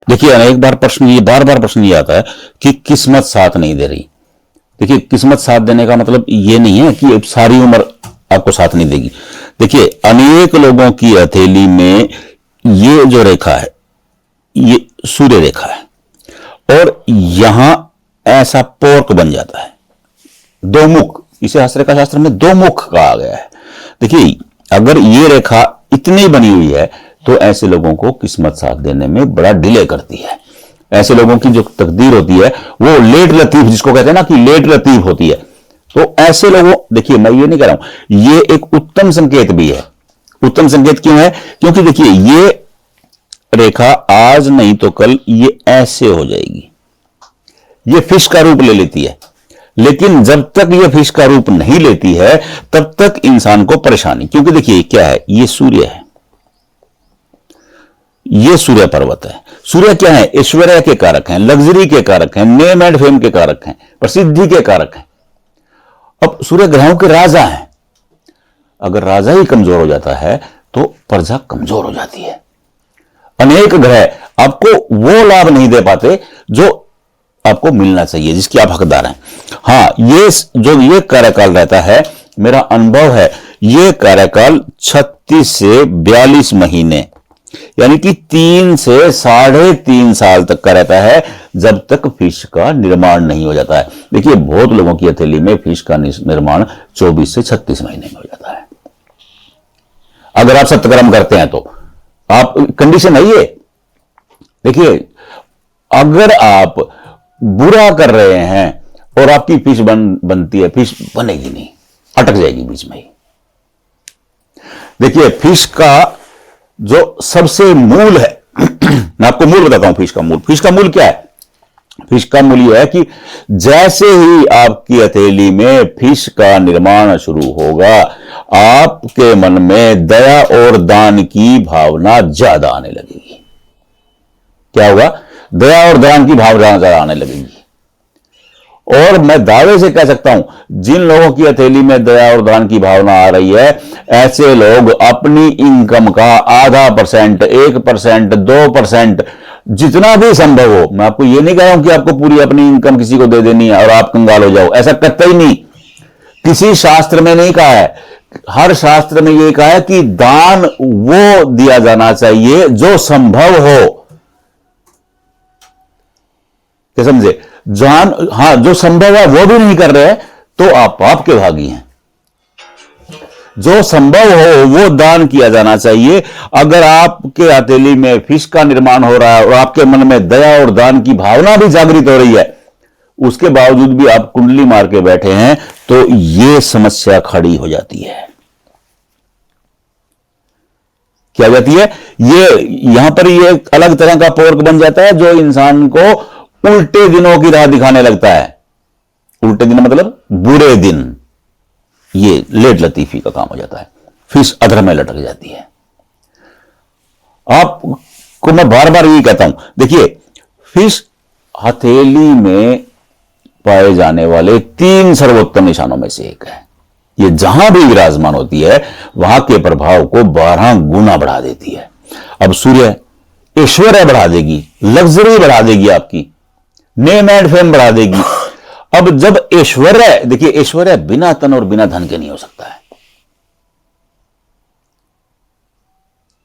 देखिए अनेक बार प्रश्न ये बार बार प्रश्न ये आता है कि किस्मत साथ नहीं दे रही। देखिए किस्मत साथ देने का मतलब ये नहीं है कि सारी उम्र आपको साथ नहीं देगी। देखिए अनेक लोगों की हथेली में ये जो रेखा है ये सूर्य रेखा है और यहां ऐसा पोर्क बन जाता है, दो मुख, इसे हस्तरेखा शास्त्र में दो मुख कहा गया है। देखिए अगर ये रेखा इतनी बनी हुई है तो ऐसे लोगों को किस्मत साथ देने में बड़ा डिले करती है। ऐसे लोगों की जो तकदीर होती है वो लेट लतीफ, जिसको कहते हैं ना कि लेट लतीफ होती है। तो ऐसे लोगों, देखिए मैं ये नहीं कह रहा हूं, ये एक उत्तम संकेत भी है। उत्तम संकेत क्यों है? क्योंकि देखिए ये रेखा आज नहीं तो कल ये ऐसे हो जाएगी, ये फिश का रूप ले लेती है। लेकिन जब तक ये फिश का रूप नहीं लेती है तब तक इंसान को परेशानी, क्योंकि देखिए क्या है, ये सूर्य है, ये सूर्य पर्वत है। सूर्य क्या है? ऐश्वर्य के कारक हैं, लग्जरी के कारक हैं, नेम एंड फेम के कारक हैं, प्रसिद्धि के कारक हैं। अब सूर्य ग्रहों के राजा हैं। अगर राजा ही कमजोर हो जाता है तो प्रजा कमजोर हो जाती है। अनेक ग्रह आपको वो लाभ नहीं दे पाते जो आपको मिलना चाहिए, जिसकी आप हकदार हैं। हां, ये जो ये कार्यकाल रहता है, मेरा अनुभव है, ये कार्यकाल 36 से 42 महीने यानी कि 3 से 3.5 साल तक का रहता है, जब तक फिश का निर्माण नहीं हो जाता है। देखिए बहुत लोगों की हथेली में फिश का निर्माण 24 से 36 महीने में हो जाता है। अगर आप सत्कर्म करते हैं तो आप, कंडीशन है ये। देखिए अगर आप बुरा कर रहे हैं और आपकी फिश बनती है, फिश बनेगी नहीं, अटक जाएगी बीच में ही। देखिए फिश का जो सबसे मूल है मैं आपको मूल बताता हूं। फिश का मूल क्या है? फिश का मूल यह है कि जैसे ही आपकी हथेली में फिश का निर्माण शुरू होगा, आपके मन में दया और दान की भावना ज्यादा आने लगेगी। क्या होगा? दया और दान की भावना ज्यादा आने लगेगी। और मैं दावे से कह सकता हूं, जिन लोगों की हथेली में दया और दान की भावना आ रही है, ऐसे लोग अपनी इनकम का आधा %, 1%, 2%, जितना भी संभव हो, मैं आपको ये नहीं कह रहा हूं कि आपको पूरी अपनी इनकम किसी को दे देनी है और आप कंगाल हो जाओ, ऐसा कतई नहीं। किसी शास्त्र में नहीं कहा है। हर शास्त्र में यह कहा है कि दान वो दिया जाना चाहिए जो संभव हो। क्या समझे? जान, हां, जो संभव है वो भी नहीं कर रहे हैं तो आप पाप के भागी हैं। जो संभव हो वो दान किया जाना चाहिए। अगर आपके हथेली में फिश का निर्माण हो रहा है और आपके मन में दया और दान की भावना भी जागृत हो रही है, उसके बावजूद भी आप कुंडली मार के बैठे हैं, तो यह समस्या खड़ी हो जाती है। क्या जाती है? ये यहां पर ये अलग तरह का पोर्क बन जाता है जो इंसान को उल्टे दिनों की राह दिखाने लगता है। उल्टे दिन मतलब बुरे दिन। ये लेट लतीफी का काम हो जाता है, फिश अधर में लटक जाती है। आपको मैं बार बार यही कहता हूं, देखिए फिश हथेली में पाए जाने वाले 3 सर्वोत्तम निशानों में से एक है। ये जहां भी विराजमान होती है वहां के प्रभाव को 12 गुना बढ़ा देती है। अब सूर्य ऐश्वर्य बढ़ा देगी, लग्जरी बढ़ा देगी, आपकी नेम एंड फेम बढ़ा देगी। अब जब ऐश्वर्य, देखिए ऐश्वर्य बिना तन और बिना धन के नहीं हो सकता है।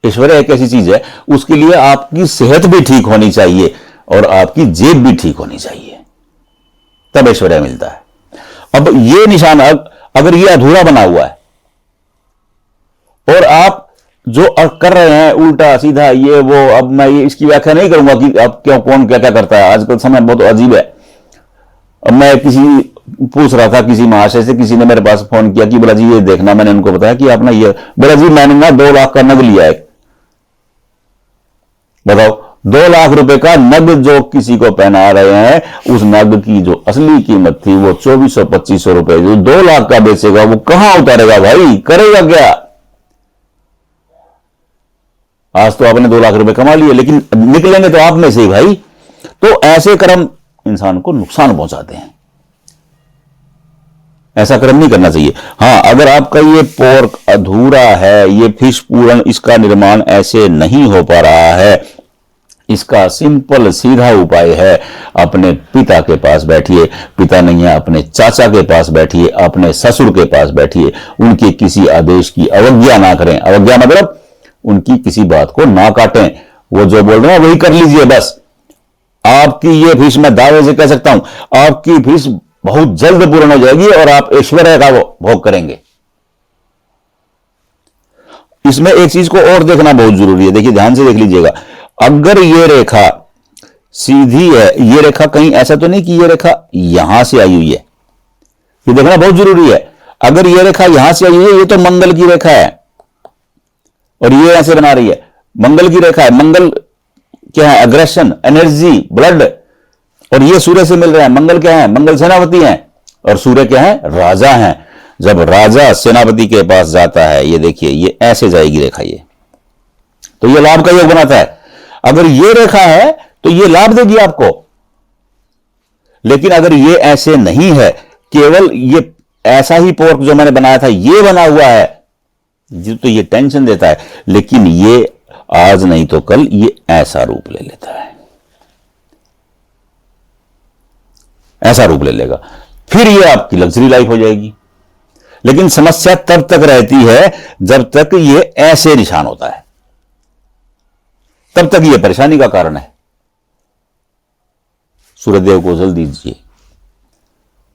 ऐश्वर्य एक ऐसी चीज है, उसके लिए आपकी सेहत भी ठीक होनी चाहिए और आपकी जेब भी ठीक होनी चाहिए, तब ऐश्वर्य मिलता है। अब यह निशान अगर यह अधूरा बना हुआ है और आप जो कर रहे हैं उल्टा सीधा ये वो, अब मैं ये इसकी व्याख्या नहीं करूंगा कि अब क्यों कौन क्या क्या करता है, आजकल समय बहुत अजीब है। अब मैं पूछ रहा था किसी महाशय से, किसी ने मेरे पास फोन किया कि बोला जी ये देखना, मैंने उनको बताया कि आपने ये, बोला जी मैंने ना 2 लाख का नग लिया है। बताओ, 2 लाख रुपए का नग जो किसी को पहना रहे हैं, उस नग की जो असली कीमत थी वो 2400-2500 रुपए, जो 2 लाख का बेचेगा वो कहां उतारेगा भाई, करेगा क्या? आज तो आपने 2 लाख रुपए कमा लिए, लेकिन निकलेंगे तो आप में से ही भाई। तो ऐसे कर्म इंसान को नुकसान पहुंचाते हैं, ऐसा कर्म नहीं करना चाहिए। हां, अगर आपका ये पोर्क अधूरा है, ये फिश पूर्ण, इसका निर्माण ऐसे नहीं हो पा रहा है, इसका सिंपल सीधा उपाय है, अपने पिता के पास बैठिए, पिता नहीं है अपने चाचा के पास बैठिए, अपने ससुर के पास बैठिए, उनके किसी आदेश की अवज्ञा ना करें। अवज्ञा मतलब उनकी किसी बात को ना काटें, वो जो बोल रहे हैं वही कर लीजिए बस। आपकी ये फीस, मैं दावे से कह सकता हूं, आपकी फीस बहुत जल्द पूर्ण हो जाएगी और आप ऐश्वर्य का भोग करेंगे। इसमें एक चीज को और देखना बहुत जरूरी है, देखिए ध्यान से देख लीजिएगा। अगर ये रेखा सीधी है, ये रेखा कहीं ऐसा तो नहीं कि ये रेखा यहां से आई हुई है, ये देखना बहुत जरूरी है। अगर ये रेखा यहां से आई हुई है, ये तो मंगल की रेखा है और ये ऐसे बना रही है, मंगल की रेखा है। मंगल क्या है? Aggression, energy, blood. और ये सूर्य से मिल रहा है। मंगल क्या है? मंगल सेनापति है और सूर्य क्या है? राजा है। जब राजा सेनापति के पास जाता है, ये देखिए ये ऐसे जाएगी रेखा, ये तो ये लाभ का योग बनाता है। अगर ये रेखा है तो ये लाभ देगी आपको। लेकिन अगर ये ऐसे नहीं है, केवल ये ऐसा ही पोर्क जो मैंने बनाया था ये बना हुआ है, तो ये टेंशन देता है। लेकिन ये आज नहीं तो कल ये ऐसा रूप ले लेता है, ऐसा रूप ले लेगा, फिर ये आपकी लग्जरी लाइफ हो जाएगी। लेकिन समस्या तब तक रहती है जब तक ये ऐसे निशान होता है, तब तक ये परेशानी का कारण है। सूर्यदेव को जल दीजिए।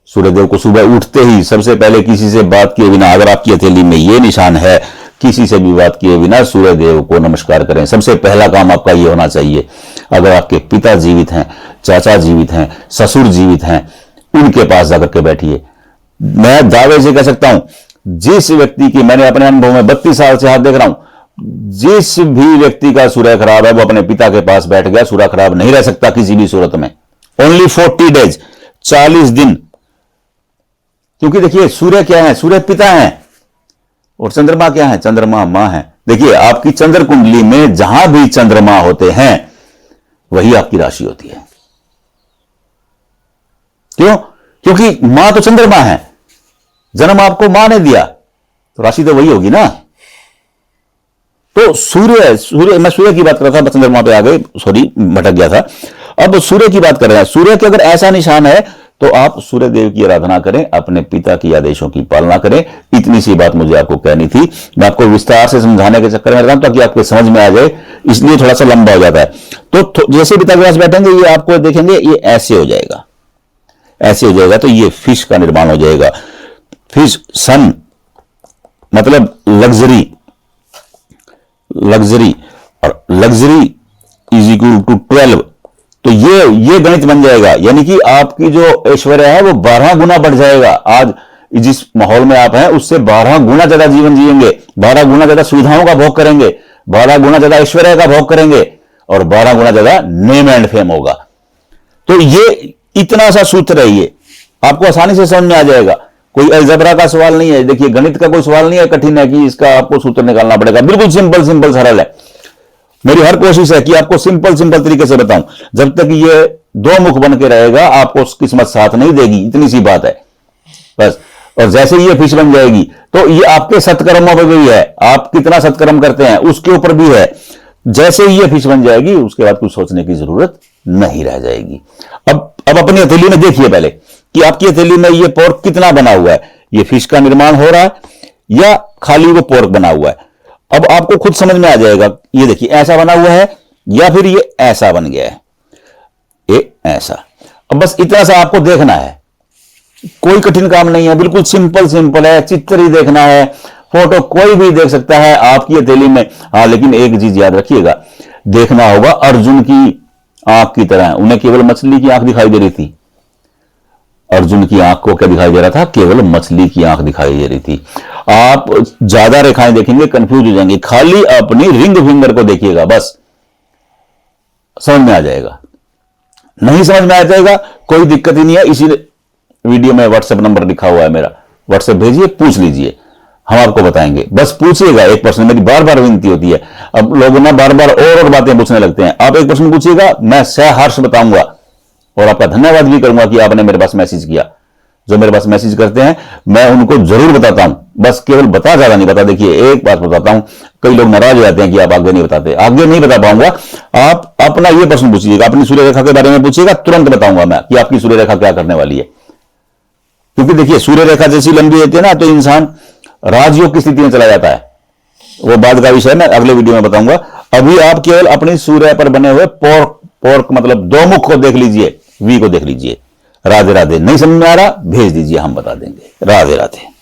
सूर्यदेव को सुबह उठते ही सबसे पहले किसी से बात किए बिना, अगर आपकी हथेली में ये निशान है, किसी से भी बात किए बिना सूर्यदेव को नमस्कार करें। सबसे पहला काम आपका ये होना चाहिए। अगर आपके पिता जीवित हैं, चाचा जीवित हैं, ससुर जीवित हैं, उनके पास जाकर के बैठिए। मैं दावे से कह सकता हूं, जिस व्यक्ति की, मैंने अपने अनुभव में 32 साल से हाथ देख रहा हूं, जिस भी व्यक्ति का सूर्य खराब है वो अपने पिता के पास बैठ गया, सूर्य खराब नहीं रह सकता किसी भी सूरत में। ओनली 40 डेज, 40 दिन। क्योंकि देखिए सूर्य क्या है? सूर्य पिता है और चंद्रमा क्या है? चंद्रमा मां है। देखिए आपकी चंद्र कुंडली में जहां भी चंद्रमा होते हैं वही आपकी राशि होती है। क्यों? क्योंकि मां तो चंद्रमा है, जन्म आपको मां ने दिया तो राशि तो वही होगी ना। तो सूर्य मैं सूर्य की बात कर रहा था, चंद्रमा पे आ गए, सॉरी भटक गया था। अब सूर्य की बात कर रहे हैं। सूर्य के अगर ऐसा निशान है तो आप सूर्य देव की आराधना करें, अपने पिता की आदेशों की पालना करें। इतनी सी बात मुझे आपको कहनी थी। मैं आपको विस्तार से समझाने के चक्कर में रहा हूं ताकि आपको समझ में आ जाए, इसलिए थोड़ा सा लंबा हो जाता है। तो जैसे पिता के पास बैठेंगे, ये आपको देखेंगे ये ऐसे हो जाएगा, ऐसे हो जाएगा। तो ये फिश का निर्माण हो जाएगा। फिश सन मतलब लग्जरी, लग्जरी और लग्जरी इज इक्वल टू 12। तो ये गणित बन जाएगा, यानी कि आपकी जो ऐश्वर्य है वो 12 गुना बढ़ जाएगा। आज जिस माहौल में आप हैं उससे 12 गुना ज्यादा जीवन जिएंगे, 12 गुना ज्यादा सुविधाओं का भोग करेंगे, 12 गुना ज्यादा ऐश्वर्य का भोग करेंगे और 12 गुना ज्यादा नेम एंड फेम होगा। तो ये इतना सा सूत्र है, ये आपको आसानी से समझ में आ जाएगा। कोई अलजबरा का सवाल नहीं है, देखिए गणित का कोई सवाल नहीं है कठिन है कि इसका आपको सूत्र निकालना पड़ेगा। बिल्कुल सिंपल सरल है। मेरी हर कोशिश है कि आपको सिंपल तरीके से बताऊं। जब तक ये दो मुख बन के रहेगा आपको किस्मत साथ नहीं देगी, इतनी सी बात है बस। और जैसे ये फिश बन जाएगी तो ये आपके सत्कर्मों पर भी है, आप कितना सत्कर्म करते हैं उसके ऊपर भी है। जैसे ही ये फिश बन जाएगी उसके बाद कुछ सोचने की जरूरत नहीं रह जाएगी। अब अपनी हथेली में देखिए पहले कि आपकी हथेली में ये पोर्क कितना बना हुआ है। ये फिश का निर्माण हो रहा है या खाली वो पोर्क बना हुआ है। अब आपको खुद समझ में आ जाएगा। ये देखिए ऐसा बना हुआ है या फिर ये ऐसा बन गया है, ये ऐसा। अब बस इतना सा आपको देखना है, कोई कठिन काम नहीं है, बिल्कुल सिंपल है। चित्र ही देखना है, फोटो कोई भी देख सकता है आपकी हथेली में। हाँ, लेकिन एक चीज याद रखिएगा, देखना होगा अर्जुन की आंख की तरह। उन्हें केवल मछली की आंख दिखाई दे रही थी, अर्जुन की आंख को क्या दिखाई दे रहा था? केवल मछली की आंख दिखाई दे रही थी। आप ज्यादा रेखाएं देखेंगे कंफ्यूज हो जाएंगे, खाली अपनी रिंग फिंगर को देखिएगा, बस समझ में आ जाएगा। नहीं समझ में आ जाएगा कोई दिक्कत ही नहीं है। इसी वीडियो में व्हाट्सएप नंबर लिखा हुआ है मेरा, व्हाट्सएप भेजिए, पूछ लीजिए, हम आपको बताएंगे। बस पूछिएगा एक प्रश्न, मेरी बार बार विनती होती है। अब लोग ना बार बार और बातें पूछने लगते हैं। आप एक प्रश्न पूछिएगा, मैं सहर्ष बताऊंगा और आपका धन्यवाद भी करूंगा कि आपने मेरे पास मैसेज किया। जो मेरे पास मैसेज करते हैं, मैं उनको जरूर बताता हूं, बस केवल बता, ज्यादा नहीं बता। देखिए एक बात बताता हूं, कई लोग नाराज हो जाते हैं कि आप आगे नहीं बताते। आगे नहीं बता पाऊंगा। आप अपना ये प्रश्न पूछिएगा, अपनी सूर्य रेखा के बारे में पूछिएगा, तुरंत बताऊंगा मैं कि आपकी सूर्य रेखा क्या करने वाली है। क्योंकि देखिए सूर्य रेखा जैसी लंबी होती है ना, तो इंसान राजयोग की स्थिति में चला जाता है। वो बाद का विषय मैं अगले वीडियो में बताऊंगा। अभी आप केवल अपनी सूर्य पर बने हुए पोर्क मतलब दो मुख को देख लीजिए, वी को देख लीजिए। राधे राधे। नहीं समझ में आ रहा भेज दीजिए, हम बता देंगे। राधे राधे।